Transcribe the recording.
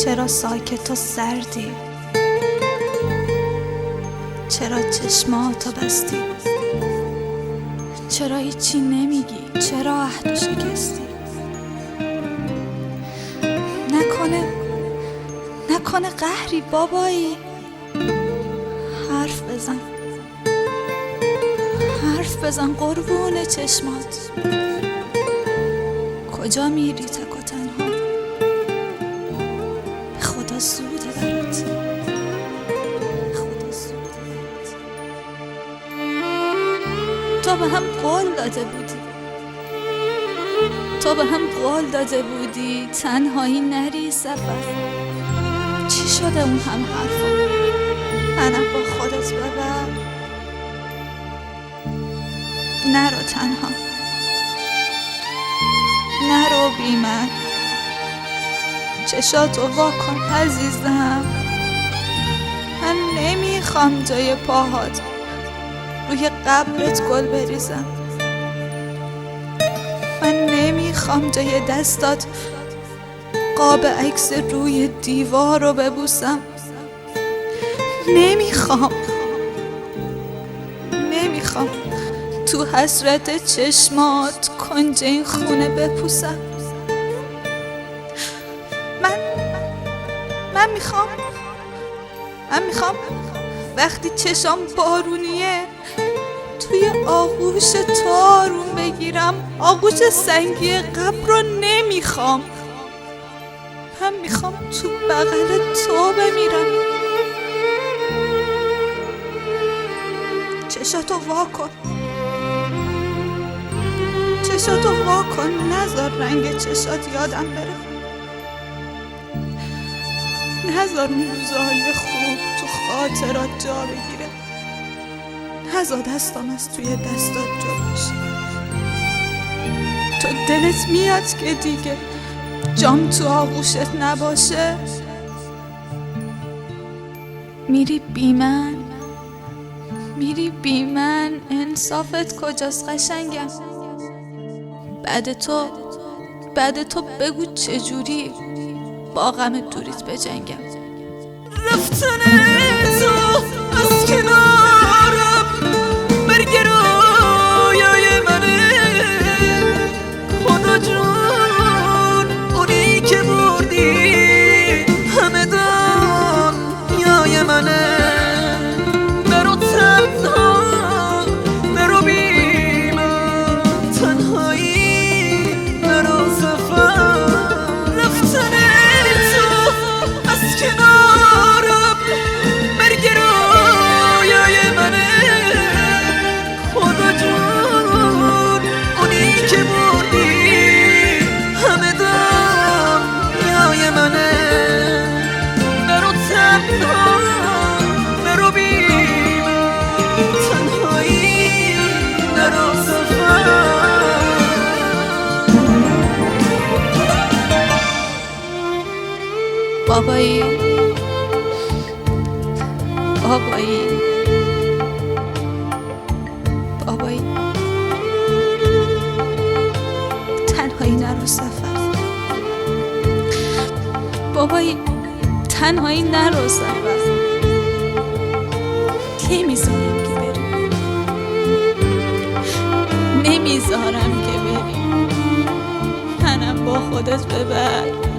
چرا ساکت و سردی؟ چرا چشماتو بستی؟ چرا هیچی نمیگی؟ چرا عهدو شکستی؟ نکنه قهری بابایی؟ حرف بزن قربون چشمات. کجا میری تک و تنها؟ به خدا زوده برات. تو به هم قول داده بودی تنهایی نری سفر. چی شده اون هم حرفا؟ منم با خودت ببر. نرو تنها، نرو بی من. چشاتو وا کن عزیزم. من نمیخوام جای پاهات روی قبرت گل بریزم. من نمیخوام جای دستات قاب عکس روی دیوار رو ببوسم. نمیخوام تو حسرت چشمات کنج این خونه بپوسم. من میخوام وقتی چشام بارونیه توی آغوش تو آروم بگیرم. آغوش سنگی قبر رو نمیخوام. من میخوام تو بغل تو بمیرم. چشاتو وا کن. نذار رنگ چشات یادم بره. نذار اون روزهای خوب تو خاطرات جا بگیره. نذار دستام از توی دستات جا بشه. تو دلت میاد که دیگه جام تو آغوشت نباشه؟ میری بی من. انصافت کجاست قشنگم؟ بعد تو بگو چجوری با غم دوریت بجنگم. رفتن تو از کنارم مرگ رویای منه. خدا جون اونی که بردی همه دنیای منه. برو تنها برو بی من. تنهایی برو سفر. رفتن تو از کنارم مرگ رویای منه. خدا جون اونی که بردی همه دنیای منه. برو تنها برو بی من. تنهایی برو سفر. بابایی تنهایی نرو سفر. بابایی تنهایی نرو سفر. نمیذارم که بری. منم با خودت ببر.